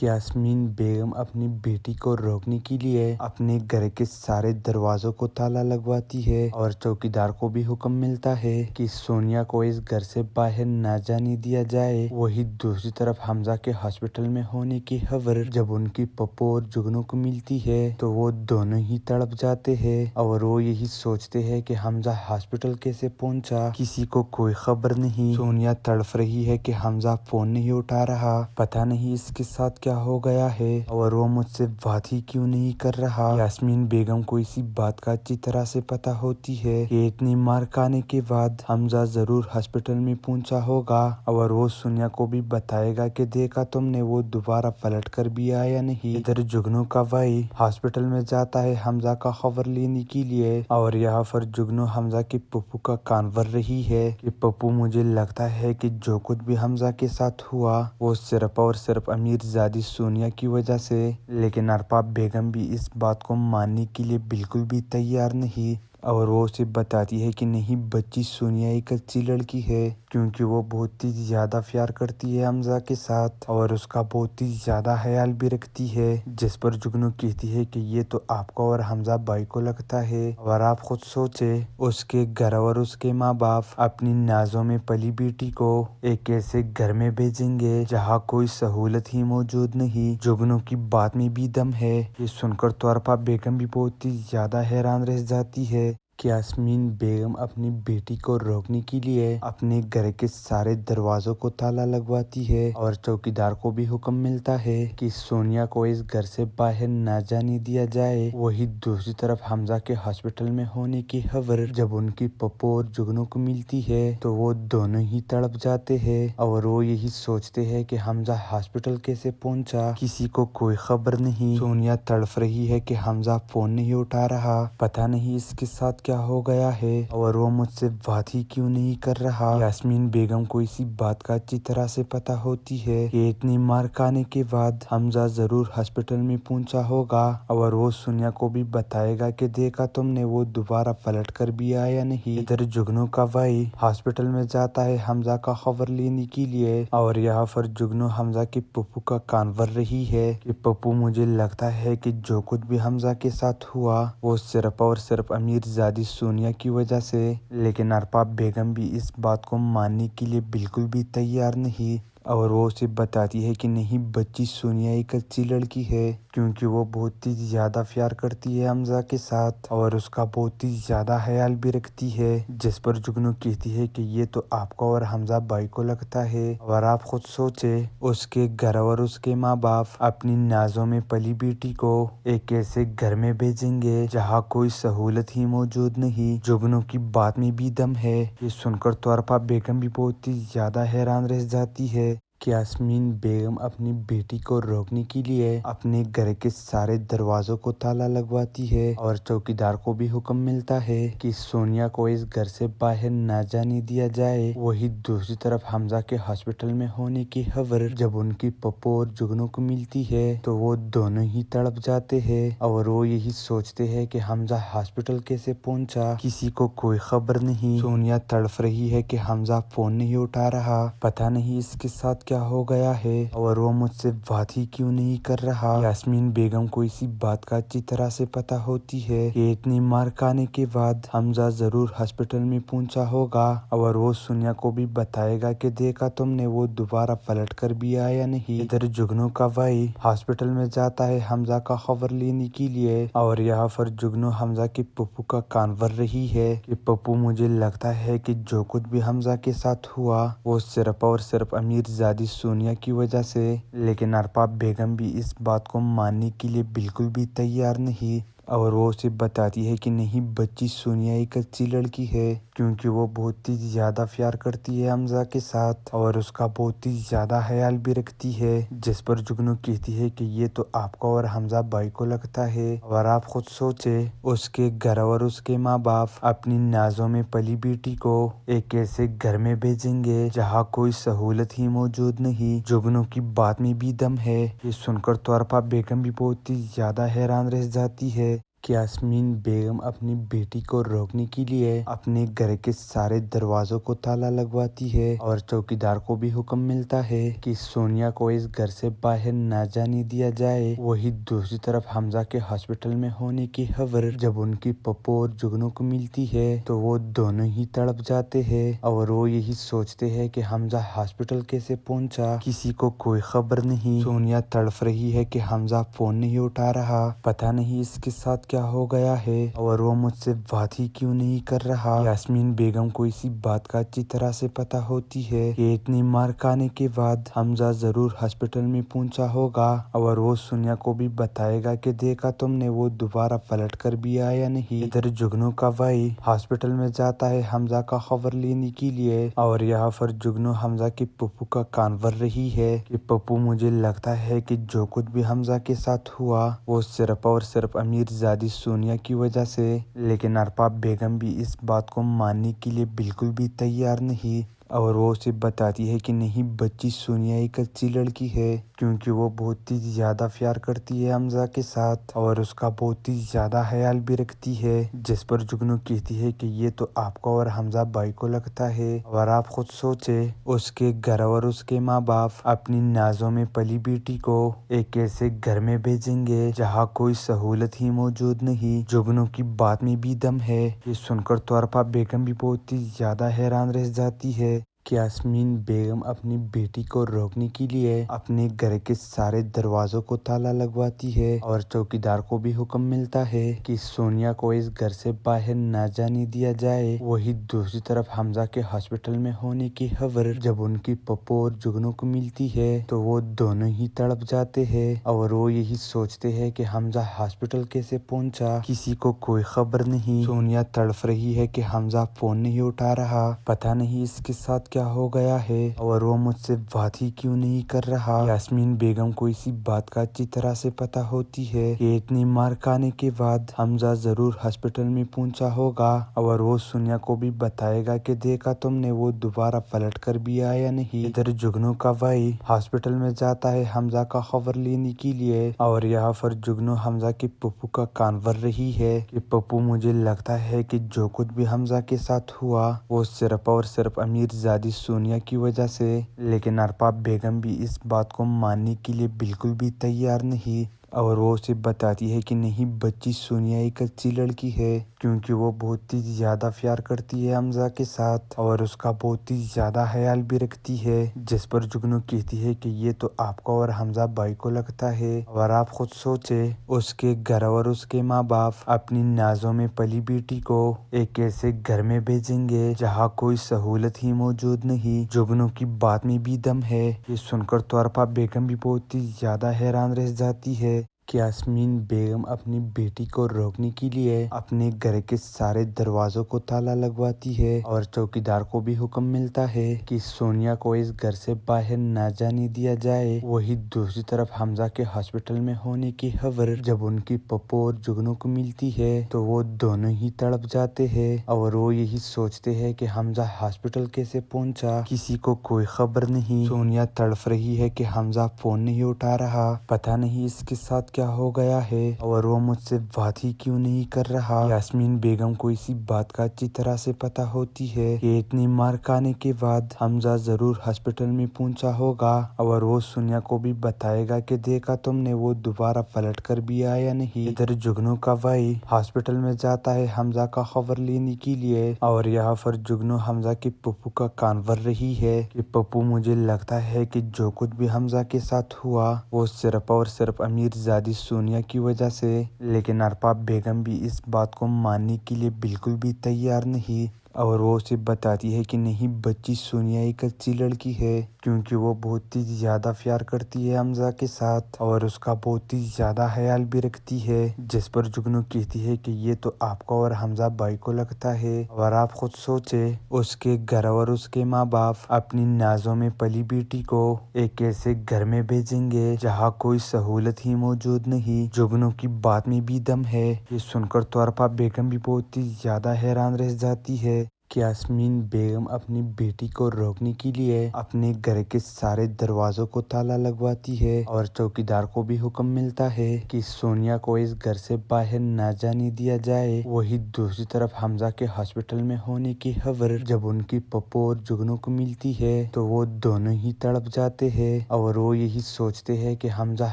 کہ یاسمین بیگم اپنی بیٹی کو روکنے کے لیے اپنے گھر کے سارے دروازوں کو تالا لگواتی ہے اور چوکیدار کو بھی حکم ملتا ہے کہ سونیا کو اس گھر سے باہر نہ جانے دیا جائے۔ وہی دوسری طرف حمزہ کے ہاسپٹل میں ہونے کی خبر جب ان کی پپو اور جگنو کو ملتی ہے تو وہ دونوں ہی تڑپ جاتے ہیں اور وہ یہی سوچتے ہیں کہ حمزہ ہاسپٹل کیسے پہنچا، کسی کو کوئی خبر نہیں۔ سونیا تڑپ رہی ہے کہ حمزہ فون نہیں اٹھا رہا، پتہ نہیں اس کے ساتھ کیا ہو گیا ہے اور وہ مجھ سے بات ہی کیوں نہیں کر رہا۔ یاسمین بیگم کو اسی بات کا اچھی طرح سے پتہ ہوتی ہے کہ اتنی مار کھانے کے بعد حمزہ ضرور ہاسپٹل میں پہنچا ہوگا اور وہ سونیا کو بھی بتائے گا کہ دیکھا تم نے وہ دوبارہ پلٹ کر بھی آیا نہیں۔ ادھر جگنو کا بھائی ہاسپٹل میں جاتا ہے حمزہ کا خبر لینے کے لیے اور یہاں پر جگنو حمزہ کی پپو کا کان بھر رہی ہے کہ پپو مجھے لگتا ہے کہ جو کچھ بھی حمزہ کے ساتھ ہوا وہ صرف اور صرف امیر زادی سونیا کی وجہ سے، لیکن ارپا بیگم بھی اس بات کو ماننے کے لیے بالکل بھی تیار نہیں اور وہ اسے بتاتی ہے کہ نہیں، بچی سونیا ایک اچھی لڑکی ہے کیونکہ وہ بہت ہی زیادہ پیار کرتی ہے حمزہ کے ساتھ اور اس کا بہت ہی زیادہ خیال بھی رکھتی ہے، جس پر جگنو کہتی ہے کہ یہ تو آپ کو اور حمزہ بھائی کو لگتا ہے اور آپ خود سوچے اس کے گھر اور اس کے ماں باپ اپنی نازوں میں پلی بیٹی کو ایک ایسے گھر میں بھیجیں گے جہاں کوئی سہولت ہی موجود نہیں۔ جگنو کی بات میں بھی دم ہے، یہ سن کر تو ارپا بیگم بھی بہت ہی زیادہ حیران رہ جاتی ہے کہ یاسمین بیگم اپنی بیٹی کو روکنے کے لیے اپنے گھر کے سارے دروازوں کو تالا لگواتی ہے اور چوکیدار کو بھی حکم ملتا ہے کہ سونیا کو اس گھر سے باہر نہ جانے دیا جائے۔ وہی دوسری طرف حمزہ کے ہاسپٹل میں ہونے کی خبر جب ان کی پپو اور جگنو کو ملتی ہے تو وہ دونوں ہی تڑپ جاتے ہیں اور وہ یہی سوچتے ہیں کہ حمزہ ہاسپٹل کیسے پہنچا، کسی کو کوئی خبر نہیں۔ سونیا تڑپ رہی ہے کہ حمزہ فون نہیں اٹھا رہا، پتہ نہیں اس کے ساتھ کیا ہو گیا ہے اور وہ مجھ سے بات ہی کیوں نہیں کر رہا۔ یاسمین بیگم کو اسی بات کا اچھی طرح سے پتہ ہوتی ہے کہ اتنی مار کھانے کے بعد حمزہ ضرور ہاسپٹل میں پہنچا ہوگا اور وہ سونیا کو بھی بتائے گا کہ دیکھا تم نے وہ دوبارہ پلٹ کر بھی آیا نہیں۔ ادھر جگنو کا بھائی ہاسپٹل میں جاتا ہے حمزہ کا خبر لینے کے لیے اور یہاں پر جگنو حمزہ کی پپو کا کان بھر رہی ہے کہ پپو مجھے لگتا ہے کہ جو کچھ بھی حمزہ کے ساتھ ہوا وہ صرف اور صرف امیر زادی سونیا کی وجہ سے، لیکن ارپا بیگم بھی اس بات کو ماننے کے لیے بالکل بھی تیار نہیں اور وہ اسے بتاتی ہے کہ نہیں، بچی سونیا ایک اچھی لڑکی ہے کیونکہ وہ بہت ہی زیادہ پیار کرتی ہے حمزہ کے ساتھ اور اس کا بہت ہی زیادہ خیال بھی رکھتی ہے، جس پر جگنو کہتی ہے کہ یہ تو آپ کو اور حمزہ بھائی کو لگتا ہے اور آپ خود سوچے اس کے گھر اور اس کے ماں باپ اپنی نازوں میں پلی بیٹی کو ایک ایسے گھر میں بھیجیں گے جہاں کوئی سہولت ہی موجود نہیں۔ جگنو کی بات میں بھی دم ہے، یہ سن کر تو ارپا بیگم بھی بہت ہی زیادہ حیران رہ جاتی ہے کہ یاسمین بیگم اپنی بیٹی کو روکنے کے لیے اپنے گھر کے سارے دروازوں کو تالا لگواتی ہے اور چوکیدار کو بھی حکم ملتا ہے کہ سونیا کو اس گھر سے باہر نہ جانے دیا جائے۔ وہی دوسری طرف حمزہ کے ہاسپٹل میں ہونے کی خبر جب ان کی پپو اور جگنو کو ملتی ہے تو وہ دونوں ہی تڑپ جاتے ہیں اور وہ یہی سوچتے ہیں کہ حمزہ ہاسپٹل کیسے پہنچا، کسی کو کوئی خبر نہیں۔ سونیا تڑپ رہی ہے کہ حمزہ فون نہیں اٹھا رہا، پتہ نہیں اس کے ساتھ کیا ہو گیا ہے اور وہ مجھ سے بات ہی کیوں نہیں کر رہا۔ یاسمین بیگم کو اسی بات کا اچھی طرح سے پتہ ہوتی ہے کہ اتنی مار کھانے کے بعد حمزہ ضرور ہاسپٹل میں پہنچا ہوگا اور وہ سونیا کو بھی بتائے گا کہ دیکھا تم نے وہ دوبارہ پلٹ کر بھی آیا نہیں۔ ادھر جگنو کا بھائی ہاسپٹل میں جاتا ہے حمزہ کا خبر لینے کے لیے اور یہاں پر جگنو حمزہ کی پپو کا کان بھر رہی ہے کہ پپو مجھے لگتا ہے کہ جو کچھ بھی حمزہ کے ساتھ ہوا وہ صرف اور صرف امیر زادی سونیا کی وجہ سے، لیکن ارپا بیگم بھی اس بات کو ماننے کے لیے بالکل بھی تیار نہیں اور وہ اسے بتاتی ہے کہ نہیں، بچی سونیا ایک اچھی لڑکی ہے کیونکہ وہ بہت ہی زیادہ پیار کرتی ہے حمزہ کے ساتھ اور اس کا بہت ہی زیادہ خیال بھی رکھتی ہے، جس پر جگنو کہتی ہے کہ یہ تو آپ کو اور حمزہ بھائی کو لگتا ہے اور آپ خود سوچے اس کے گھر اور اس کے ماں باپ اپنی نازوں میں پلی بیٹی کو ایک ایسے گھر میں بھیجیں گے جہاں کوئی سہولت ہی موجود نہیں۔ جگنو کی بات میں بھی دم ہے، یہ سن کر تو ارپا بیگم بھی بہت ہی زیادہ حیران رہ جاتی ہے کہ یاسمین بیگم اپنی بیٹی کو روکنے کے لیے اپنے گھر کے سارے دروازوں کو تالا لگواتی ہے اور چوکیدار کو بھی حکم ملتا ہے کہ سونیا کو اس گھر سے باہر نہ جانے دیا جائے۔ وہی دوسری طرف حمزہ کے ہاسپٹل میں ہونے کی خبر جب ان کی پپو اور جگنو کو ملتی ہے تو وہ دونوں ہی تڑپ جاتے ہیں اور وہ یہی سوچتے ہیں کہ حمزہ ہاسپٹل کیسے پہنچا، کسی کو کوئی خبر نہیں۔ سونیا تڑپ رہی ہے کہ حمزہ فون نہیں اٹھا رہا، پتہ نہیں اس کے ساتھ کیا ہو گیا ہے اور وہ مجھ سے بات ہی کیوں نہیں کر رہا۔ یاسمین بیگم کو اسی بات کا اچھی طرح سے پتہ ہوتی ہے کہ اتنی مار کھانے کے بعد حمزہ ضرور ہاسپٹل میں پہنچا ہوگا اور وہ سونیا کو بھی بتائے گا کہ دیکھا تم نے، وہ دوبارہ پلٹ کر بھی آیا نہیں۔ ادھر جگنو کا بھائی ہاسپٹل میں جاتا ہے حمزہ کا خبر لینے کے لیے اور یہاں پر جگنو حمزہ کی پپو کا کان بھر رہی ہے کہ پپو مجھے لگتا ہے کہ جو کچھ بھی حمزہ کے ساتھ ہوا وہ صرف اور صرف امیر زادی سونیا کی وجہ سے، لیکن ارپا بیگم بھی اس بات کو ماننے کے لیے بالکل بھی تیار نہیں اور وہ اسے بتاتی ہے کہ نہیں، بچی سونیا ایک اچھی لڑکی ہے کیونکہ وہ بہت ہی زیادہ پیار کرتی ہے حمزہ کے ساتھ اور اس کا بہت ہی زیادہ خیال بھی رکھتی ہے، جس پر جگنو کہتی ہے کہ یہ تو آپ کو اور حمزہ بھائی کو لگتا ہے اور آپ خود سوچے اس کے گھر اور اس کے ماں باپ اپنی نازوں میں پلی بیٹی کو ایک ایسے گھر میں بھیجیں گے جہاں کوئی سہولت ہی موجود نہیں۔ جگنو کی بات میں بھی دم ہے، یہ سن کر تو ارپا بیگم بھی بہت ہی زیادہ حیران رہ جاتی ہے کہ یاسمین بیگم اپنی بیٹی کو روکنے کے لیے اپنے گھر کے سارے دروازوں کو تالا لگواتی ہے اور چوکیدار کو بھی حکم ملتا ہے کہ سونیا کو اس گھر سے باہر نہ جانے دیا جائے۔ وہی دوسری طرف حمزہ کے ہاسپٹل میں ہونے کی خبر جب ان کی پپو اور جگنو کو ملتی ہے تو وہ دونوں ہی تڑپ جاتے ہیں اور وہ یہی سوچتے ہیں کہ حمزہ ہاسپٹل کیسے پہنچا، کسی کو کوئی خبر نہیں۔ سونیا تڑپ رہی ہے کہ حمزہ فون نہیں اٹھا رہا، پتہ نہیں اس کے ساتھ کیا ہو گیا ہے اور وہ مجھ سے بات ہی کیوں نہیں کر رہا۔ یاسمین بیگم کو اسی بات کا اچھی طرح سے پتہ ہوتی ہے کہ اتنی مار کھانے کے بعد حمزہ ضرور ہاسپٹل میں پہنچا ہوگا اور وہ سونیا کو بھی بتائے گا کہ دیکھا تم نے، وہ دوبارہ پلٹ کر بھی آیا نہیں۔ ادھر جگنو کا بھائی ہاسپٹل میں جاتا ہے حمزہ کا خبر لینے کے لیے اور یہاں پر جگنو حمزہ کی پپو کا کان بھر رہی ہے کہ پپو مجھے لگتا ہے کہ جو کچھ بھی حمزہ کے ساتھ ہوا وہ صرف اور صرف امیر زادی سونیا کی وجہ سے، لیکن ارپا بیگم بھی اس بات کو ماننے کے لیے بالکل بھی تیار نہیں اور وہ اسے بتاتی ہے کہ نہیں، بچی سونیا ایک اچھی لڑکی ہے کیونکہ وہ بہت ہی زیادہ پیار کرتی ہے حمزہ کے ساتھ اور اس کا بہت ہی زیادہ خیال بھی رکھتی ہے، جس پر جگنو کہتی ہے کہ یہ تو آپ کو اور حمزہ بھائی کو لگتا ہے اور آپ خود سوچے اس کے گھر اور اس کے ماں باپ اپنی نازوں میں پلی بیٹی کو ایک ایسے گھر میں بھیجیں گے جہاں کوئی سہولت ہی موجود نہیں۔ جگنو کی بات میں بھی دم ہے، یہ سن کر تو ارپا بیگم بھی بہت ہی زیادہ حیران رہ جاتی ہے کہ یاسمین بیگم اپنی بیٹی کو روکنے کے لیے اپنے گھر کے سارے دروازوں کو تالا لگواتی ہے اور چوکیدار کو بھی حکم ملتا ہے کہ سونیا کو اس گھر سے باہر نہ جانے دیا جائے۔ وہی دوسری طرف حمزہ کے ہاسپٹل میں ہونے کی خبر جب ان کی پپو اور جگنو کو ملتی ہے تو وہ دونوں ہی تڑپ جاتے ہیں اور وہ یہی سوچتے ہیں کہ حمزہ ہاسپٹل کیسے پہنچا، کسی کو کوئی خبر نہیں۔ سونیا تڑپ رہی ہے کہ حمزہ فون نہیں اٹھا رہا، پتہ نہیں اس کے ساتھ کیا ہو گیا ہے اور وہ مجھ سے بات ہی کیوں نہیں کر رہا۔ یاسمین بیگم کو اسی بات کا اچھی طرح سے پتہ ہوتی ہے کہ اتنی مار کھانے کے بعد حمزہ ضرور ہاسپٹل میں پہنچا ہوگا اور وہ سونیا کو بھی بتائے گا کہ دیکھا تم نے، وہ دوبارہ پلٹ کر بھی آیا نہیں۔ ادھر جگنو کا بھائی ہاسپٹل میں جاتا ہے حمزہ کا خبر لینے کے لیے اور یہاں پر جگنو حمزہ کی پپو کا کان بھر رہی ہے کہ پپو مجھے لگتا ہے کہ جو کچھ بھی حمزہ کے ساتھ ہوا وہ صرف اور صرف امیر زادی سونیا کی وجہ سے، لیکن ارپا بیگم بھی اس بات کو ماننے کے لیے بالکل بھی تیار نہیں اور وہ اسے بتاتی ہے کہ نہیں، بچی سونیا ایک اچھی لڑکی ہے کیونکہ وہ بہت ہی زیادہ پیار کرتی ہے حمزہ کے ساتھ اور اس کا بہت ہی زیادہ خیال بھی رکھتی ہے، جس پر جگنو کہتی ہے کہ یہ تو آپ کو اور حمزہ بھائی کو لگتا ہے اور آپ خود سوچے اس کے گھر اور اس کے ماں باپ اپنی نازوں میں پلی بیٹی کو ایک ایسے گھر میں بھیجیں گے جہاں کوئی سہولت ہی موجود نہیں۔ جگنو کی بات میں بھی دم ہے، یہ سن کر تو ارپا بیگم بھی بہت ہی زیادہ حیران رہ جاتی ہے کہ یاسمین بیگم اپنی بیٹی کو روکنے کے لیے اپنے گھر کے سارے دروازوں کو تالا لگواتی ہے اور چوکیدار کو بھی حکم ملتا ہے کہ سونیا کو اس گھر سے باہر نہ جانے دیا جائے۔ وہی دوسری طرف حمزہ کے ہاسپٹل میں ہونے کی خبر جب ان کی پپو اور جگنو کو ملتی ہے تو وہ دونوں ہی تڑپ جاتے ہیں اور وہ یہی سوچتے ہیں کہ حمزہ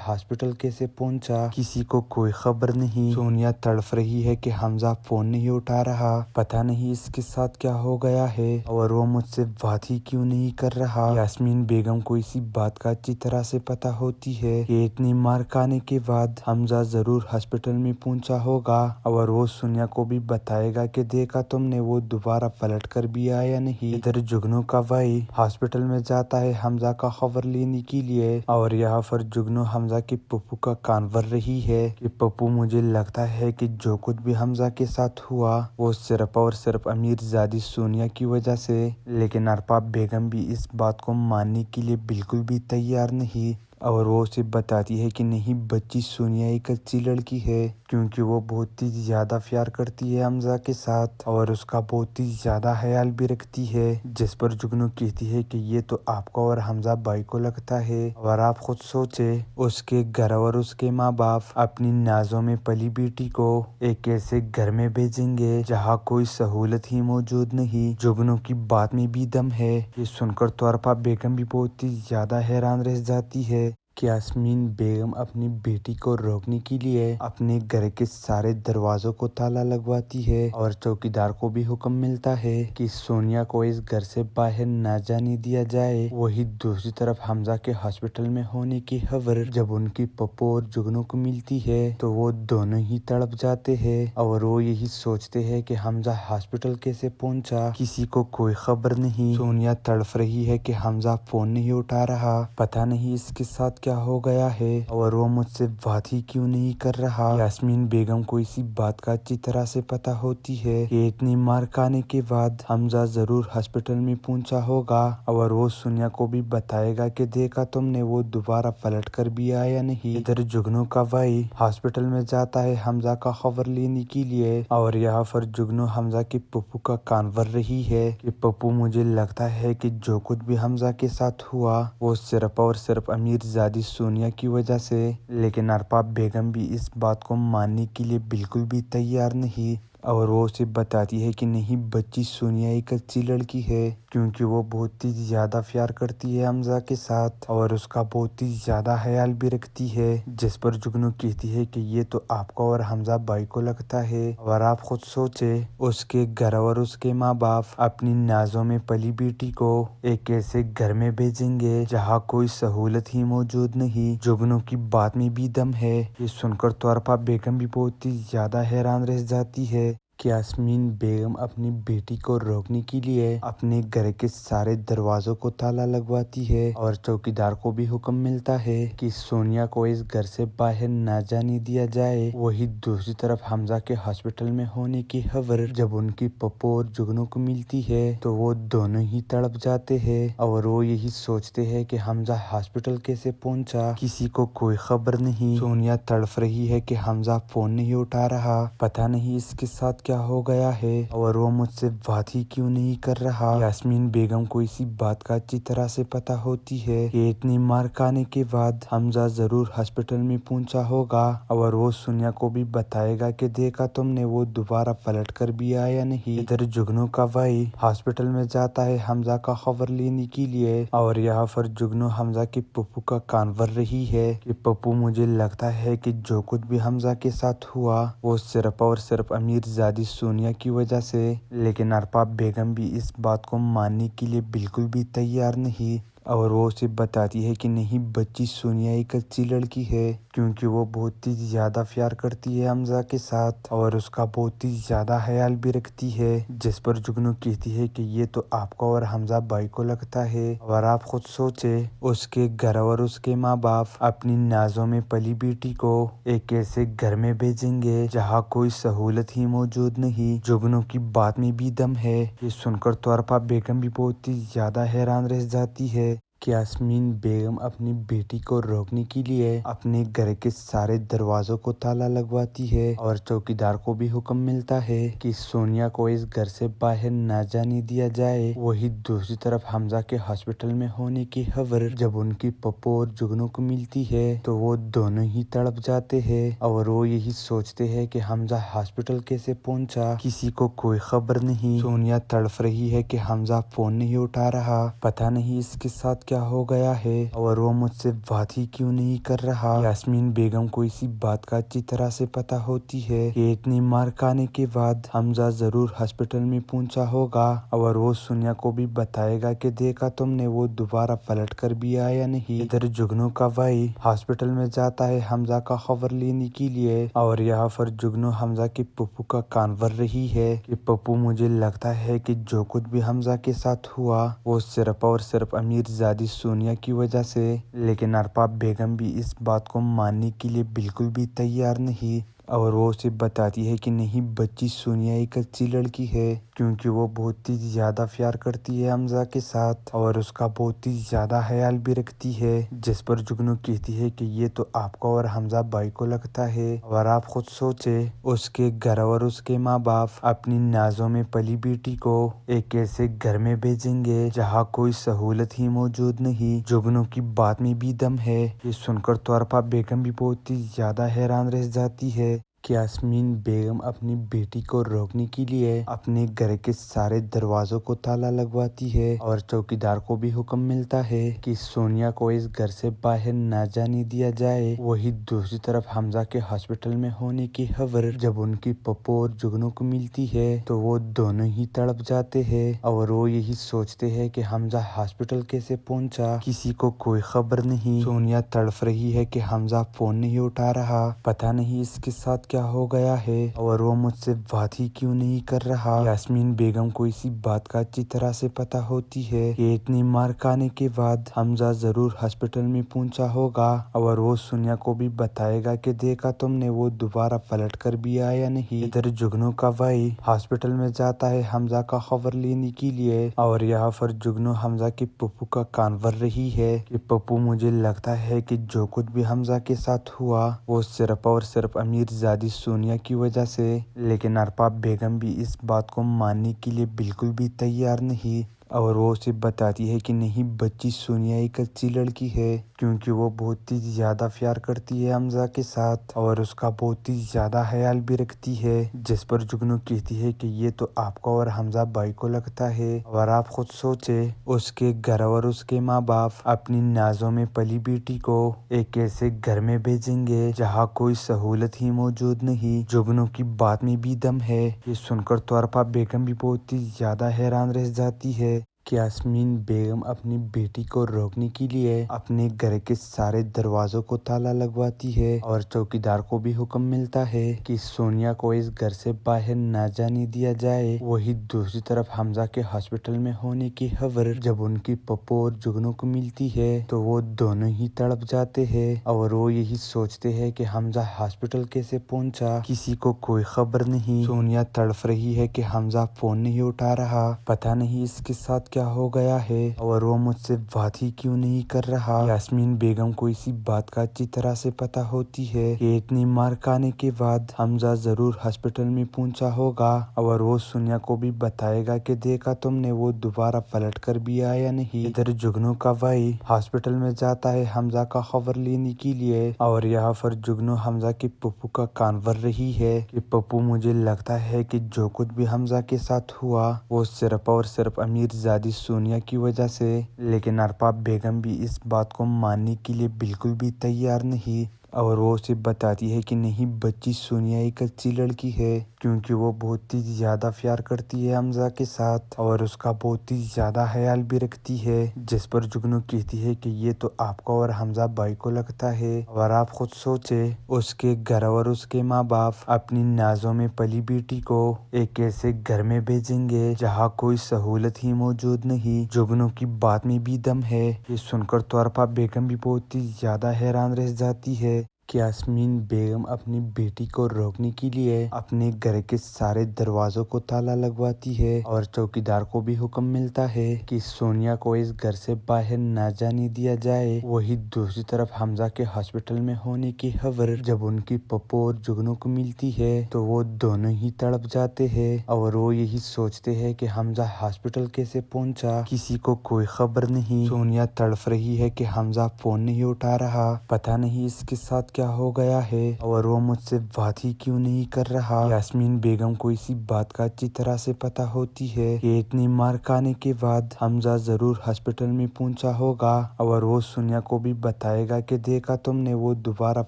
ہاسپٹل کیسے پہنچا، کسی کو کوئی خبر نہیں۔ سونیا تڑپ رہی ہے کہ حمزہ فون نہیں اٹھا رہا، پتہ نہیں اس کے ساتھ کیا ہو گیا ہے اور وہ مجھ سے بات ہی کیوں نہیں کر رہا۔ یاسمین بیگم کو اسی بات کا اچھی طرح سے پتہ ہوتی ہے کہ اتنی مار کھانے کے بعد حمزہ ضرور ہاسپٹل میں پہنچا ہوگا اور وہ سونیا کو بھی بتائے گا کہ دیکھا تم نے، وہ دوبارہ پلٹ کر بھی آیا نہیں۔ ادھر جگنو کا بھائی ہاسپٹل میں جاتا ہے حمزہ کا خبر لینے کے لیے اور یہاں پر جگنو حمزہ کی پپو کا کان بھر رہی ہے کہ پپو مجھے لگتا ہے کہ جو کچھ بھی حمزہ کے ساتھ ہوا وہ صرف اور صرف امیر زادی سونیا کی وجہ سے، لیکن ارپا بیگم بھی اس بات کو ماننے کے لیے بالکل بھی تیار نہیں اور وہ اسے بتاتی ہے کہ نہیں، بچی سونیا ایک اچھی لڑکی ہے کیونکہ وہ بہت ہی زیادہ پیار کرتی ہے حمزہ کے ساتھ اور اس کا بہت ہی زیادہ خیال بھی رکھتی ہے، جس پر جگنو کہتی ہے کہ یہ تو آپ کو اور حمزہ بھائی کو لگتا ہے اور آپ خود سوچے اس کے گھر اور اس کے ماں باپ اپنی نازوں میں پلی بیٹی کو ایک ایسے گھر میں بھیجیں گے جہاں کوئی سہولت ہی موجود نہیں۔ جگنو کی بات میں بھی دم ہے، یہ سن کر تو ارپا بیگم بھی بہت ہی زیادہ حیران رہ جاتی ہے کہ یاسمین بیگم اپنی بیٹی کو روکنے کے لیے اپنے گھر کے سارے دروازوں کو تالا لگواتی ہے اور چوکیدار کو بھی حکم ملتا ہے کہ سونیا کو اس گھر سے باہر نہ جانے دیا جائے۔ وہی دوسری طرف حمزہ کے ہاسپٹل میں ہونے کی خبر جب ان کی پپو اور جگنو کو ملتی ہے تو وہ دونوں ہی تڑپ جاتے ہیں اور وہ یہی سوچتے ہیں کہ حمزہ ہاسپٹل کیسے پہنچا، کسی کو کوئی خبر نہیں۔ سونیا تڑپ رہی ہے کہ حمزہ فون نہیں اٹھا رہا، پتہ نہیں اس کے ساتھ کیا ہو گیا ہے اور وہ مجھ سے بات ہی کیوں نہیں کر رہا۔ یاسمین بیگم کو اسی بات کا اچھی طرح سے پتہ ہوتی ہے کہ اتنی مار کھانے کے بعد حمزہ ضرور ہاسپٹل میں پہنچا ہوگا اور وہ سونیا کو بھی بتائے گا کہ دیکھا تم نے، وہ دوبارہ پلٹ کر بھی آیا نہیں۔ ادھر جگنو کا بھائی ہاسپٹل میں جاتا ہے حمزہ کا خبر لینے کے لیے اور یہاں پر جگنو حمزہ کی پپو کا کان بھر رہی ہے کہ پپو مجھے لگتا ہے کہ جو کچھ بھی حمزہ کے ساتھ ہوا وہ صرف اور صرف امیر زادی سونیا کی وجہ سے، لیکن ارپا بیگم بھی اس بات کو ماننے کے لیے بالکل بھی تیار نہیں اور وہ اسے بتاتی ہے کہ نہیں، بچی سونیا ایک اچھی لڑکی ہے کیونکہ وہ بہت ہی زیادہ پیار کرتی ہے حمزہ کے ساتھ اور اس کا بہت ہی زیادہ خیال بھی رکھتی ہے، جس پر جگنو کہتی ہے کہ یہ تو آپ کو اور حمزہ بھائی کو لگتا ہے اور آپ خود سوچے اس کے گھر اور اس کے ماں باپ اپنی نازوں میں پلی بیٹی کو ایک ایسے گھر میں بھیجیں گے جہاں کوئی سہولت ہی موجود نہیں۔ جگنو کی بات میں بھی دم ہے، یہ سن کر تو ارپا بیگم بھی بہت ہی زیادہ حیران رہ جاتی ہے کہ یاسمین بیگم اپنی بیٹی کو روکنے کے لیے اپنے گھر کے سارے دروازوں کو تالا لگواتی ہے اور چوکیدار کو بھی حکم ملتا ہے کہ سونیا کو اس گھر سے باہر نہ جانے دیا جائے۔ وہی دوسری طرف حمزہ کے ہاسپٹل میں ہونے کی خبر جب ان کی پپو اور جگنو کو ملتی ہے تو وہ دونوں ہی تڑپ جاتے ہیں اور وہ یہی سوچتے ہیں کہ حمزہ ہاسپٹل کیسے پہنچا، کسی کو کوئی خبر نہیں۔ سونیا تڑپ رہی ہے کہ حمزہ فون نہیں اٹھا رہا، پتہ نہیں اس کے ساتھ کیا ہو گیا ہے اور وہ مجھ سے بات ہی کیوں نہیں کر رہا۔ یاسمین بیگم کو اسی بات کا اچھی طرح سے پتہ ہوتی ہے کہ اتنی مار کھانے کے بعد حمزہ ضرور ہاسپٹل میں پہنچا ہوگا اور وہ سونیا کو بھی بتائے گا کہ دیکھا تم نے، وہ دوبارہ پلٹ کر بھی آیا نہیں۔ ادھر جگنو کا بھائی ہاسپٹل میں جاتا ہے حمزہ کا خبر لینے کے لیے اور یہاں پر جگنو حمزہ کی پپو کا کان بھر رہی ہے کہ پپو مجھے لگتا ہے کہ جو کچھ بھی حمزہ کے ساتھ ہوا وہ صرف اور صرف امیر زادی سونیا کی وجہ سے، لیکن ارپا بیگم بھی اس بات کو ماننے کے لیے بالکل بھی تیار نہیں اور وہ اسے بتاتی ہے کہ نہیں، بچی سونیا ایک اچھی لڑکی ہے کیونکہ وہ بہت ہی زیادہ پیار کرتی ہے حمزہ کے ساتھ اور اس کا بہت ہی زیادہ خیال بھی رکھتی ہے، جس پر جگنو کہتی ہے کہ یہ تو آپ کو اور حمزہ بھائی کو لگتا ہے اور آپ خود سوچے اس کے گھر اور اس کے ماں باپ اپنی نازوں میں پلی بیٹی کو ایک ایسے گھر میں بھیجیں گے جہاں کوئی سہولت ہی موجود نہیں۔ جگنو کی بات میں بھی دم ہے، یہ سن کر تو ارپا بیگم بھی بہت ہی زیادہ حیران رہ جاتی ہے کہ یاسمین بیگم اپنی بیٹی کو روکنے کے لیے اپنے گھر کے سارے دروازوں کو تالا لگواتی ہے اور چوکیدار کو بھی حکم ملتا ہے کہ سونیا کو اس گھر سے باہر نہ جانے دیا جائے۔ وہی دوسری طرف حمزہ کے ہاسپٹل میں ہونے کی خبر جب ان کی پپو اور جگنو کو ملتی ہے تو وہ دونوں ہی تڑپ جاتے ہیں اور وہ یہی سوچتے ہیں کہ حمزہ ہاسپٹل کیسے پہنچا، کسی کو کوئی خبر نہیں۔ سونیا تڑپ رہی ہے کہ حمزہ فون نہیں اٹھا رہا، پتہ نہیں اس کے ساتھ کیا ہو گیا ہے اور وہ مجھ سے بات ہی کیوں نہیں کر رہا۔ یاسمین بیگم کو اسی بات کا اچھی طرح سے پتہ ہوتی ہے کہ اتنی مار کھانے کے بعد حمزہ ضرور ہاسپٹل میں پہنچا ہوگا اور وہ سونیا کو بھی بتائے گا کہ دیکھا تم نے، وہ دوبارہ پلٹ کر بھی آیا نہیں۔ ادھر جگنو کا بھائی ہاسپٹل میں جاتا ہے حمزہ کا خبر لینے کے لیے اور یہاں پر جگنو حمزہ کے پپو کا کان بھر رہی ہے کہ پپو مجھے لگتا ہے کہ جو کچھ بھی حمزہ کے ساتھ ہوا وہ صرف اور صرف امیر زادی سونیا کی وجہ سے، لیکن ارپا بیگم بھی اس بات کو ماننے کے لیے بالکل بھی تیار نہیں اور وہ اسے بتاتی ہے کہ نہیں، بچی سونیا ایک اچھی لڑکی ہے کیونکہ وہ بہت ہی زیادہ پیار کرتی ہے حمزہ کے ساتھ اور اس کا بہت ہی زیادہ خیال بھی رکھتی ہے، جس پر جگنو کہتی ہے کہ یہ تو آپ کو اور حمزہ بھائی کو لگتا ہے اور آپ خود سوچے اس کے گھر اور اس کے ماں باپ اپنی نازوں میں پلی بیٹی کو ایک ایسے گھر میں بھیجیں گے جہاں کوئی سہولت ہی موجود نہیں۔ جگنو کی بات میں بھی دم ہے، یہ سن کر تو ارپا بیگم بھی بہت ہی زیادہ حیران رہ جاتی ہے کہ یاسمین بیگم اپنی بیٹی کو روکنے کے لیے اپنے گھر کے سارے دروازوں کو تالا لگواتی ہے اور چوکیدار کو بھی حکم ملتا ہے کہ سونیا کو اس گھر سے باہر نہ جانے دیا جائے۔ وہی دوسری طرف حمزہ کے ہاسپٹل میں ہونے کی خبر جب ان کی پپو اور جگنو کو ملتی ہے تو وہ دونوں ہی تڑپ جاتے ہیں اور وہ یہی سوچتے ہیں کہ حمزہ ہاسپٹل کیسے پہنچا، کسی کو کوئی خبر نہیں۔ سونیا تڑپ رہی ہے کہ حمزہ فون نہیں اٹھا رہا، پتہ نہیں اس کے ساتھ کیا ہو گیا ہے اور وہ مجھ سے بات ہی کیوں نہیں کر رہا۔ یاسمین بیگم کو اسی بات کا اچھی طرح سے پتہ ہوتی ہے کہ اتنی مار کھانے کے بعد حمزہ ضرور ہاسپٹل میں پہنچا ہوگا اور وہ سونیا کو بھی بتائے گا کہ دیکھا تم نے، وہ دوبارہ پلٹ کر بھی آیا نہیں۔ ادھر جگنو کا بھائی ہاسپٹل میں جاتا ہے حمزہ کا خبر لینے کے لیے اور یہاں پر جگنو حمزہ کے پپو کا کان بھر رہی ہے کہ پپو مجھے لگتا ہے کہ جو کچھ بھی حمزہ کے ساتھ ہوا وہ صرف اور صرف امیر زادی سونیا کی وجہ سے، لیکن ارپا بیگم بھی اس بات کو ماننے کے لیے بالکل بھی تیار نہیں اور وہ اسے بتاتی ہے کہ نہیں، بچی سونیا ایک اچھی لڑکی ہے کیونکہ وہ بہت ہی زیادہ پیار کرتی ہے حمزہ کے ساتھ اور اس کا بہت ہی زیادہ خیال بھی رکھتی ہے، جس پر جگنو کہتی ہے کہ یہ تو آپ کو اور حمزہ بھائی کو لگتا ہے اور آپ خود سوچے اس کے گھر اور اس کے ماں باپ اپنی نازوں میں پلی بیٹی کو ایک ایسے گھر میں بھیجیں گے جہاں کوئی سہولت ہی موجود نہیں۔ جگنو کی بات میں بھی دم ہے، یہ سن کر تو ارپا بیگم بھی بہت ہی زیادہ حیران رہ جاتی ہے کہ یاسمین بیگم اپنی بیٹی کو روکنے کے لیے اپنے گھر کے سارے دروازوں کو تالا لگواتی ہے اور چوکیدار کو بھی حکم ملتا ہے کہ سونیا کو اس گھر سے باہر نہ جانے دیا جائے۔ وہی دوسری طرف حمزہ کے ہاسپٹل میں ہونے کی خبر جب ان کی پپو اور جگنو کو ملتی ہے تو وہ دونوں ہی تڑپ جاتے ہیں اور وہ یہی سوچتے ہیں کہ حمزہ ہاسپٹل کیسے پہنچا، کسی کو کوئی خبر نہیں۔ سونیا تڑپ رہی ہے کہ حمزہ فون نہیں اٹھا رہا، پتہ نہیں اس کے ساتھ کیا ہو گیا ہے اور وہ مجھ سے بات ہی کیوں نہیں کر رہا۔ یاسمین بیگم کو اسی بات کا اچھی طرح سے پتہ ہوتی ہے کہ اتنی مار کھانے کے بعد حمزہ ضرور ہاسپٹل میں پہنچا ہوگا اور وہ سونیا کو بھی بتائے گا کہ دیکھا تم نے، وہ دوبارہ پلٹ کر بھی آیا نہیں۔ ادھر جگنو کا بھائی ہاسپٹل میں جاتا ہے حمزہ کا خبر لینے کے لیے اور یہاں پر جگنو حمزہ کے پپو کا کان بھر رہی ہے کہ پپو مجھے لگتا ہے کہ جو کچھ بھی حمزہ کے ساتھ ہوا وہ صرف اور صرف امیر زادی سونیا کی وجہ سے، لیکن ارپا بیگم بھی اس بات کو ماننے کے لیے بالکل بھی تیار نہیں اور وہ اسے بتاتی ہے کہ نہیں، بچی سونیا ایک اچھی لڑکی ہے کیونکہ وہ بہت ہی زیادہ پیار کرتی ہے حمزہ کے ساتھ اور اس کا بہت ہی زیادہ خیال بھی رکھتی ہے، جس پر جگنو کہتی ہے کہ یہ تو آپ کو اور حمزہ بھائی کو لگتا ہے اور آپ خود سوچے اس کے گھر اور اس کے ماں باپ اپنی نازوں میں پلی بیٹی کو ایک ایسے گھر میں بھیجیں گے جہاں کوئی سہولت ہی موجود نہیں۔ جگنو کی بات میں بھی دم ہے، یہ سن کر تو ارپا بیگم بھی بہت ہی زیادہ حیران رہ جاتی ہے کہ کہ یاسمین بیگم اپنی بیٹی کو روکنے کے لیے اپنے گھر کے سارے دروازوں کو تالا لگواتی ہے اور چوکیدار کو بھی حکم ملتا ہے کہ سونیا کو اس گھر سے باہر نہ جانے دیا جائے۔ وہی دوسری طرف حمزہ کے ہاسپٹل میں ہونے کی خبر جب ان کی پپو اور جگنو کو ملتی ہے تو وہ دونوں ہی تڑپ جاتے ہیں اور وہ یہی سوچتے ہیں کہ حمزہ ہاسپٹل کیسے پہنچا، کسی کو کوئی خبر نہیں۔ سونیا تڑپ رہی ہے کہ حمزہ فون نہیں اٹھا رہا، پتہ نہیں اس کے ساتھ کیا ہو گیا ہے اور وہ مجھ سے بات ہی کیوں نہیں کر رہا۔ یاسمین بیگم کو اسی بات کا اچھی طرح سے پتہ ہوتی ہے کہ اتنی مار کھانے کے بعد حمزہ ضرور ہاسپٹل میں پہنچا ہوگا اور وہ سونیا کو بھی بتائے گا کہ دیکھا تم نے، وہ دوبارہ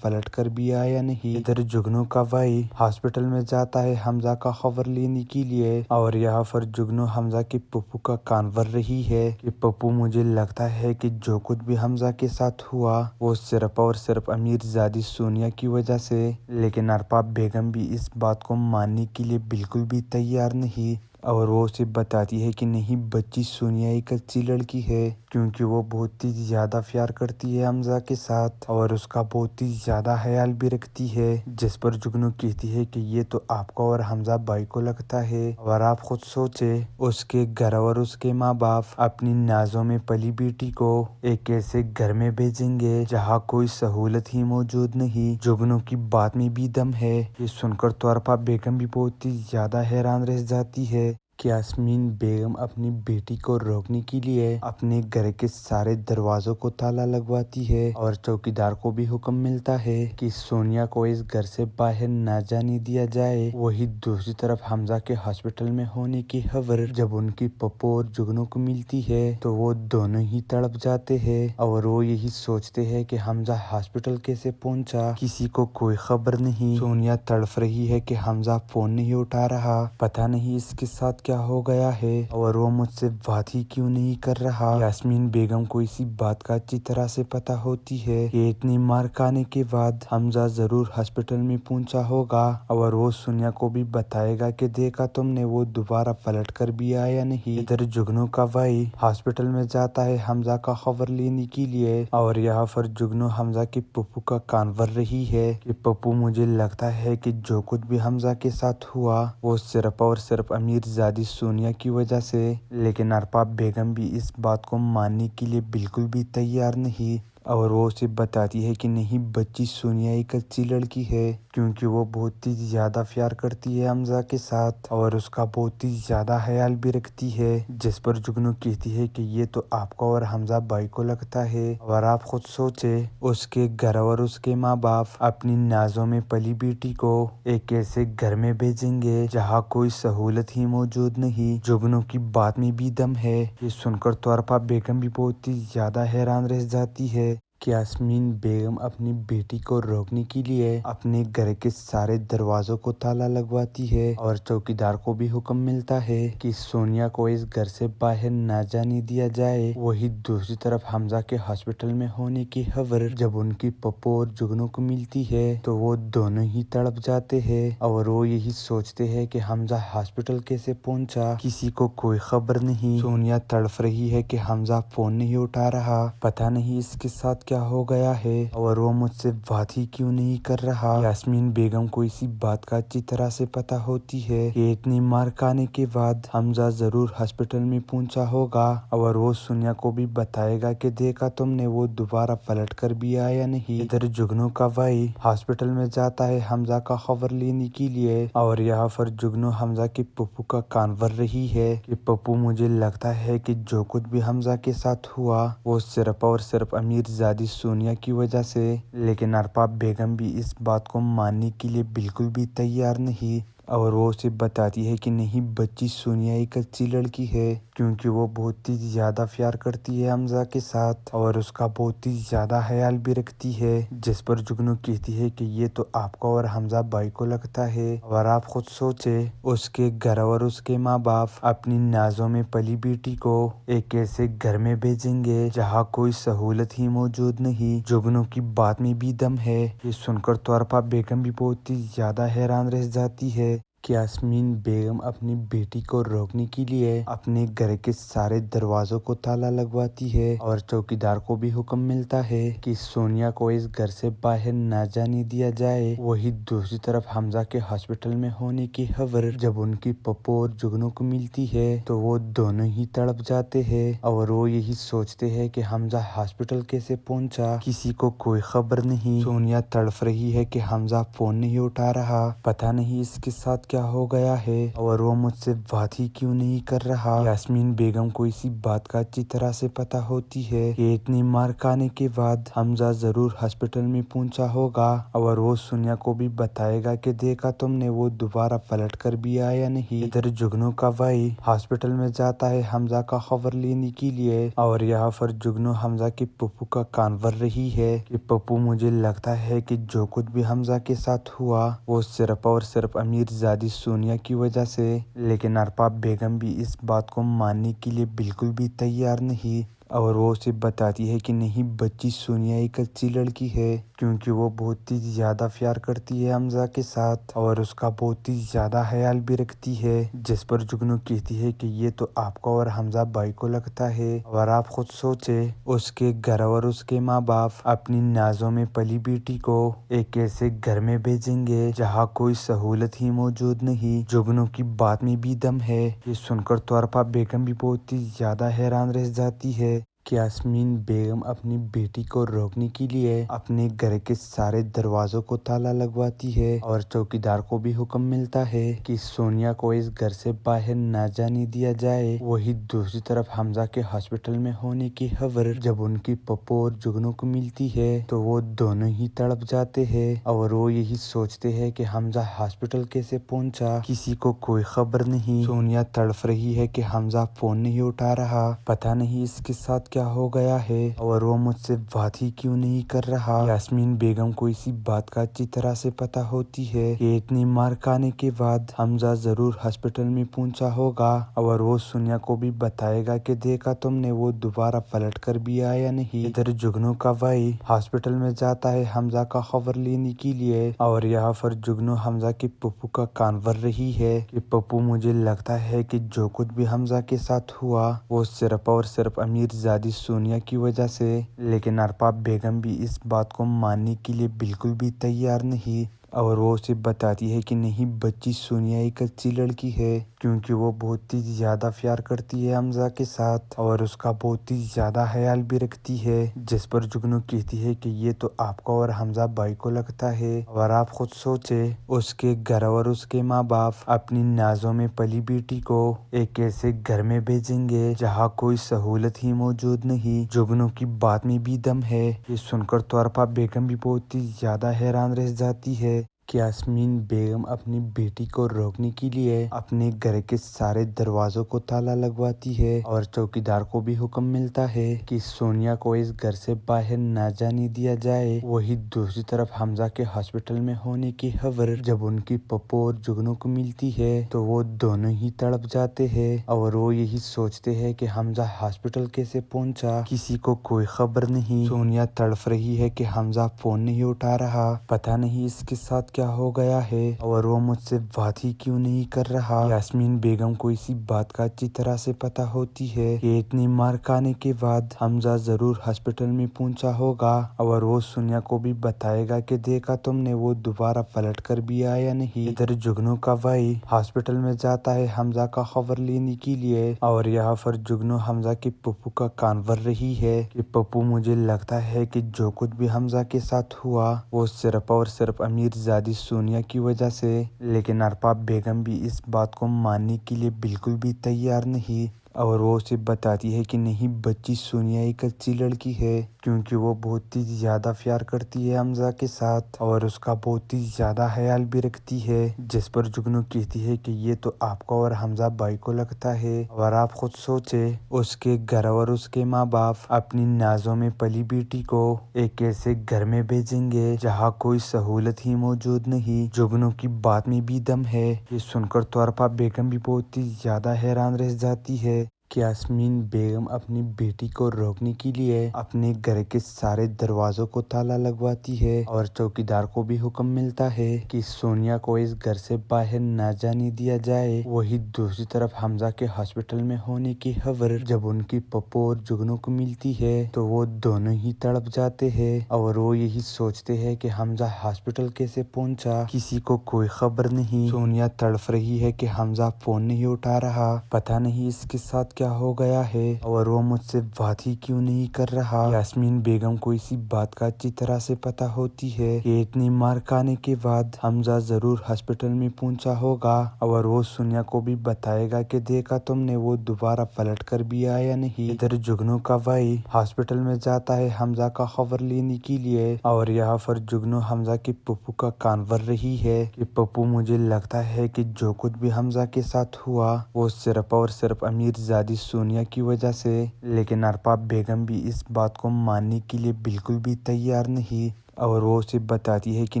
پلٹ کر بھی آیا نہیں۔ ادھر جگنو کا بھائی ہاسپٹل میں جاتا ہے حمزہ کا خبر لینے کے لیے اور یہاں پر جگنو حمزہ کی پپو کا کان بھر رہی ہے کہ پپو مجھے لگتا ہے کہ جو کچھ بھی حمزہ کے ساتھ ہوا وہ صرف اور صرف امیر زادی سونیا کی وجہ سے، لیکن ارپاب بیگم بھی اس بات کو ماننے کے لیے بالکل بھی تیار نہیں اور وہ اسے بتاتی ہے کہ نہیں، بچی سونیا ایک اچھی لڑکی ہے کیونکہ وہ بہت ہی زیادہ پیار کرتی ہے حمزہ کے ساتھ اور اس کا بہت ہی زیادہ خیال بھی رکھتی ہے، جس پر جگنو کہتی ہے کہ یہ تو آپ کو اور حمزہ بھائی کو لگتا ہے اور آپ خود سوچے اس کے گھر اور اس کے ماں باپ اپنی نازوں میں پلی بیٹی کو ایک ایسے گھر میں بھیجیں گے جہاں کوئی سہولت ہی موجود نہیں۔ جگنو کی بات میں بھی دم ہے، یہ سن کر تو ارپاب بیگم بھی بہت ہی زیادہ حیران رہ جاتی ہے کہ یاسمین بیگم اپنی بیٹی کو روکنے کے لیے اپنے گھر کے سارے دروازوں کو تالا لگواتی ہے اور چوکیدار کو بھی حکم ملتا ہے کہ سونیا کو اس گھر سے باہر نہ جانے دیا جائے۔ وہی دوسری طرف حمزہ کے ہاسپٹل میں ہونے کی خبر جب ان کی پپو اور جگنو کو ملتی ہے تو وہ دونوں ہی تڑپ جاتے ہیں اور وہ یہی سوچتے ہیں کہ حمزہ ہاسپٹل کیسے پہنچا، کسی کو کوئی خبر نہیں۔ سونیا تڑپ رہی ہے کہ حمزہ فون نہیں اٹھا رہا، پتہ نہیں اس کے ساتھ کیا ہو گیا ہے اور وہ مجھ سے بات ہی کیوں نہیں کر رہا۔ یاسمین بیگم کو اسی بات کا اچھی طرح سے پتہ ہوتی ہے کہ اتنی مار کھانے کے بعد حمزہ ضرور ہاسپٹل میں پہنچا ہوگا اور وہ سونیا کو بھی بتائے گا کہ دیکھا تم نے، وہ دوبارہ پلٹ کر بھی آیا نہیں۔ ادھر جگنو کا بھائی ہاسپٹل میں جاتا ہے حمزہ کا خبر لینے کے لیے اور یہاں پر جگنو حمزہ کی پپو کا کان بھر رہی ہے کہ پپو مجھے لگتا ہے کہ جو کچھ بھی حمزہ کے ساتھ ہوا وہ صرف اور صرف امیر زادی سونیا کی وجہ سے، لیکن ارپاب بیگم بھی اس بات کو ماننے کے لیے بالکل بھی تیار نہیں اور وہ اسے بتاتی ہے کہ نہیں، بچی سونیا ایک اچھی لڑکی ہے کیونکہ وہ بہت ہی زیادہ پیار کرتی ہے حمزہ کے ساتھ اور اس کا بہت ہی زیادہ خیال بھی رکھتی ہے، جس پر جگنو کہتی ہے کہ یہ تو آپ کو اور حمزہ بھائی کو لگتا ہے اور آپ خود سوچے اس کے گھر اور اس کے ماں باپ اپنی نازوں میں پلی بیٹی کو ایک ایسے گھر میں بھیجیں گے جہاں کوئی سہولت ہی موجود نہیں۔ جگنو کی بات میں بھی دم ہے، یہ سن کر تو ارپاب بیگم بھی بہت ہی زیادہ حیران رہ جاتی ہے کہ یاسمین بیگم اپنی بیٹی کو روکنے کے لیے اپنے گھر کے سارے دروازوں کو تالا لگواتی ہے اور چوکیدار کو بھی حکم ملتا ہے کہ سونیا کو اس گھر سے باہر نہ جانے دیا جائے۔ وہی دوسری طرف حمزہ کے ہاسپٹل میں ہونے کی خبر جب ان کی پپو اور جگنو کو ملتی ہے تو وہ دونوں ہی تڑپ جاتے ہیں اور وہ یہی سوچتے ہیں کہ حمزہ ہاسپٹل کیسے پہنچا، کسی کو کوئی خبر نہیں۔ سونیا تڑپ رہی ہے کہ حمزہ فون نہیں اٹھا رہا، پتہ نہیں اس کے ساتھ کیا ہو گیا ہے اور وہ مجھ سے بات ہی کیوں نہیں کر رہا۔ یاسمین بیگم کو اسی بات کا اچھی طرح سے پتہ ہوتی ہے کہ اتنی مار کھانے کے بعد حمزہ ضرور ہاسپٹل میں پہنچا ہوگا اور وہ سونیا کو بھی بتائے گا کہ دیکھا تم نے، وہ دوبارہ پلٹ کر بھی آیا نہیں۔ ادھر جگنو کا بھائی ہاسپٹل میں جاتا ہے حمزہ کا خبر لینے کے لیے اور یہاں پر جگنو حمزہ کی پپو کا کان بھر رہی ہے کہ پپو مجھے لگتا ہے کہ جو کچھ بھی حمزہ کے ساتھ ہوا وہ صرف اور صرف امیر زادی سونیا کی وجہ سے، لیکن ارپاب بیگم بھی اس بات کو ماننے کے لیے بالکل بھی تیار نہیں اور وہ اسے بتاتی ہے کہ نہیں، بچی سونیا ایک اچھی لڑکی ہے کیونکہ وہ بہت ہی زیادہ پیار کرتی ہے حمزہ کے ساتھ اور اس کا بہت ہی زیادہ خیال بھی رکھتی ہے، جس پر جگنو کہتی ہے کہ یہ تو آپ کو اور حمزہ بھائی کو لگتا ہے اور آپ خود سوچے اس کے گھر اور اس کے ماں باپ اپنی نازوں میں پلی بیٹی کو ایک ایسے گھر میں بھیجیں گے جہاں کوئی سہولت ہی موجود نہیں۔ جگنو کی بات میں بھی دم ہے، یہ سن کر تو ارپاب بیگم بھی بہت ہی زیادہ حیران رہ جاتی ہے کہ یاسمین بیگم اپنی بیٹی کو روکنے کے لیے اپنے گھر کے سارے دروازوں کو تالا لگواتی ہے اور چوکیدار کو بھی حکم ملتا ہے کہ سونیا کو اس گھر سے باہر نہ جانے دیا جائے۔ وہی دوسری طرف حمزہ کے ہاسپٹل میں ہونے کی خبر جب ان کی پپو اور جگنو کو ملتی ہے تو وہ دونوں ہی تڑپ جاتے ہیں اور وہ یہی سوچتے ہیں کہ حمزہ ہاسپٹل کیسے پہنچا، کسی کو کوئی خبر نہیں۔ سونیا تڑپ رہی ہے کہ حمزہ فون نہیں اٹھا رہا، پتہ نہیں اس کے ساتھ کیا ہو گیا ہے اور وہ مجھ سے بات ہی کیوں نہیں کر رہا۔ یاسمین بیگم کو اسی بات کا اچھی طرح سے پتہ ہوتی ہے کہ اتنی مار کھانے کے بعد حمزہ ضرور ہاسپٹل میں پہنچا ہوگا اور وہ سونیا کو بھی بتائے گا کہ دیکھا تم نے، وہ دوبارہ پلٹ کر بھی آیا نہیں۔ ادھر جگنو کا بھائی ہاسپٹل میں جاتا ہے حمزہ کا خبر لینے کے لیے اور یہاں پر جگنو حمزہ کی پپو کا کان بھر رہی ہے کہ پپو مجھے لگتا ہے کہ جو کچھ بھی حمزہ کے ساتھ ہوا وہ صرف اور صرف امیر زادی سونیا کی وجہ سے، لیکن ارباب بیگم بھی اس بات کو ماننے کے لیے بالکل بھی تیار نہیں اور وہ اسے بتاتی ہے کہ نہیں، بچی سونیا ایک اچھی لڑکی ہے کیونکہ وہ بہت ہی زیادہ پیار کرتی ہے حمزہ کے ساتھ اور اس کا بہت ہی زیادہ خیال بھی رکھتی ہے، جس پر جگنو کہتی ہے کہ یہ تو آپ کو اور حمزہ بھائی کو لگتا ہے اور آپ خود سوچے اس کے گھر اور اس کے ماں باپ اپنی نازوں میں پلی بیٹی کو ایک ایسے گھر میں بھیجیں گے جہاں کوئی سہولت ہی موجود نہیں۔ جگنو کی بات میں بھی دم ہے، یہ سن کر تو ارباب بیگم بھی بہت ہی زیادہ حیران رہ جاتی ہے کہ یاسمین بیگم اپنی بیٹی کو روکنے کے لیے اپنے گھر کے سارے دروازوں کو تالا لگواتی ہے اور چوکیدار کو بھی حکم ملتا ہے کہ سونیا کو اس گھر سے باہر نہ جانے دیا جائے۔ وہی دوسری طرف حمزہ کے ہاسپٹل میں ہونے کی خبر جب ان کی پپو اور جگنو کو ملتی ہے تو وہ دونوں ہی تڑپ جاتے ہیں اور وہ یہی سوچتے ہیں کہ حمزہ ہاسپٹل کیسے پہنچا، کسی کو کوئی خبر نہیں۔ سونیا تڑپ رہی ہے کہ حمزہ فون نہیں اٹھا رہا، پتہ نہیں اس کے ساتھ کیا ہو گیا ہے اور وہ مجھ سے بات ہی کیوں نہیں کر رہا۔ یاسمین بیگم کو اسی بات کا اچھی طرح سے پتہ ہوتی ہے کہ اتنی مار کھانے کے بعد حمزہ ضرور ہاسپٹل میں پہنچا ہوگا اور وہ سونیا کو بھی بتائے گا کہ دیکھا تم نے، وہ دوبارہ پلٹ کر بھی آیا نہیں۔ ادھر جگنو کا بھائی ہاسپٹل میں جاتا ہے حمزہ کا خبر لینے کے لیے اور یہاں پر جگنو حمزہ کی پپو کا کان بھر رہی ہے کہ پپو مجھے لگتا ہے کہ جو کچھ بھی حمزہ کے ساتھ ہوا وہ صرف اور صرف امیر زادی سونیا کی وجہ سے، لیکن ارباب بیگم بھی اس بات کو ماننے کے لیے بالکل بھی تیار نہیں اور وہ اسے بتاتی ہے کہ نہیں، بچی سونیا ایک اچھی لڑکی ہے کیونکہ وہ بہت ہی زیادہ پیار کرتی ہے حمزہ کے ساتھ اور اس کا بہت ہی زیادہ خیال بھی رکھتی ہے، جس پر جگنو کہتی ہے کہ یہ تو آپ کو اور حمزہ بھائی کو لگتا ہے اور آپ خود سوچے اس کے گھر اور اس کے ماں باپ اپنی نازوں میں پلی بیٹی کو ایک ایسے گھر میں بھیجیں گے جہاں کوئی سہولت ہی موجود نہیں۔ جگنو کی بات میں بھی دم ہے، یہ سن کر تو ارباب بیگم بھی بہت ہی زیادہ حیران رہ جاتی ہے کہ یاسمین بیگم اپنی بیٹی کو روکنے کے لیے اپنے گھر کے سارے دروازوں کو تالا لگواتی ہے اور چوکیدار کو بھی حکم ملتا ہے کہ سونیا کو اس گھر سے باہر نہ جانے دیا جائے۔ وہی دوسری طرف حمزہ کے ہاسپٹل میں ہونے کی خبر جب ان کی پپو اور جگنو کو ملتی ہے تو وہ دونوں ہی تڑپ جاتے ہیں اور وہ یہی سوچتے ہیں کہ حمزہ ہاسپٹل کیسے پہنچا، کسی کو کوئی خبر نہیں۔ سونیا تڑپ رہی ہے کہ حمزہ فون نہیں اٹھا رہا، پتہ نہیں اس کے ساتھ کیا ہو گیا ہے اور وہ مجھ سے بات ہی کیوں نہیں کر رہا۔ یاسمین بیگم کو اسی بات کا اچھی طرح سے پتہ ہوتی ہے کہ اتنی مار کھانے کے بعد حمزہ ضرور ہاسپٹل میں پہنچا ہوگا اور وہ سونیا کو بھی بتائے گا کہ دیکھا تم نے، وہ دوبارہ پلٹ کر بھی آیا نہیں۔ ادھر جگنو کا بھائی ہاسپٹل میں جاتا ہے حمزہ کا خبر لینے کے لیے اور یہاں پر جگنو حمزہ کی پپو کا کان بھر رہی ہے کہ پپو مجھے لگتا ہے کہ جو کچھ بھی حمزہ کے ساتھ ہوا وہ صرف اور صرف امیر زادی سونیا کی وجہ سے، لیکن ارباب بیگم بھی اس بات کو ماننے کے لیے بالکل بھی تیار نہیں اور وہ اسے بتاتی ہے کہ نہیں، بچی سونیا ایک اچھی لڑکی ہے کیونکہ وہ بہت ہی زیادہ پیار کرتی ہے حمزہ کے ساتھ اور اس کا بہت ہی زیادہ خیال بھی رکھتی ہے، جس پر جگنو کہتی ہے کہ یہ تو آپ کو اور حمزہ بھائی کو لگتا ہے اور آپ خود سوچے اس کے گھر اور اس کے ماں باپ اپنی نازوں میں پلی بیٹی کو ایک ایسے گھر میں بھیجیں گے جہاں کوئی سہولت ہی موجود نہیں۔ جگنو کی بات میں بھی دم ہے، یہ سن کر تو ارباب بیگم بھی بہت ہی زیادہ حیران رہ جاتی ہے کہ یاسمین بیگم اپنی بیٹی کو روکنے کے لیے اپنے گھر کے سارے دروازوں کو تالا لگواتی ہے اور چوکیدار کو بھی حکم ملتا ہے کہ سونیا کو اس گھر سے باہر نہ جانے دیا جائے۔ وہی دوسری طرف حمزہ کے ہاسپٹل میں ہونے کی خبر جب ان کی پپو اور جگنو کو ملتی ہے تو وہ دونوں ہی تڑپ جاتے ہیں اور وہ یہی سوچتے ہیں کہ حمزہ ہاسپٹل کیسے پہنچا، کسی کو کوئی خبر نہیں۔ سونیا تڑپ رہی ہے کہ حمزہ فون نہیں اٹھا رہا، پتہ نہیں اس کے ساتھ کیا ہو گیا ہے اور وہ مجھ سے بات ہی کیوں نہیں کر رہا۔ یاسمین بیگم کو اسی بات کا اچھی طرح سے پتہ ہوتی ہے کہ اتنی مار کھانے کے بعد حمزہ ضرور ہاسپٹل میں پہنچا ہوگا اور وہ سونیا کو بھی بتائے گا کہ دیکھا تم نے، وہ دوبارہ پلٹ کر بھی آیا نہیں۔ ادھر جگنو کا بھائی ہاسپٹل میں جاتا ہے حمزہ کا خبر لینے کے لیے اور یہاں پر جگنو حمزہ کے پپو کا کان بھر رہی ہے کہ پپو مجھے لگتا ہے کہ جو کچھ بھی حمزہ کے ساتھ ہوا وہ صرف اور صرف امیر زادی سونیا کی وجہ سے، لیکن ارباب بیگم بھی اس بات کو ماننے کے لیے بالکل بھی تیار نہیں اور وہ اسے بتاتی ہے کہ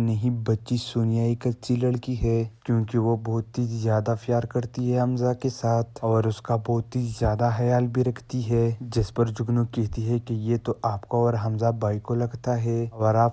نہیں، بچی سونیا ایک اچھی لڑکی ہے کیونکہ وہ بہت ہی زیادہ پیار کرتی ہے حمزہ کے ساتھ اور اس کا بہت ہی زیادہ خیال بھی رکھتی ہے، جس پر جگنو کہتی ہے کہ یہ تو آپ کو اور حمزہ بھائی کو لگتا ہے اور آپ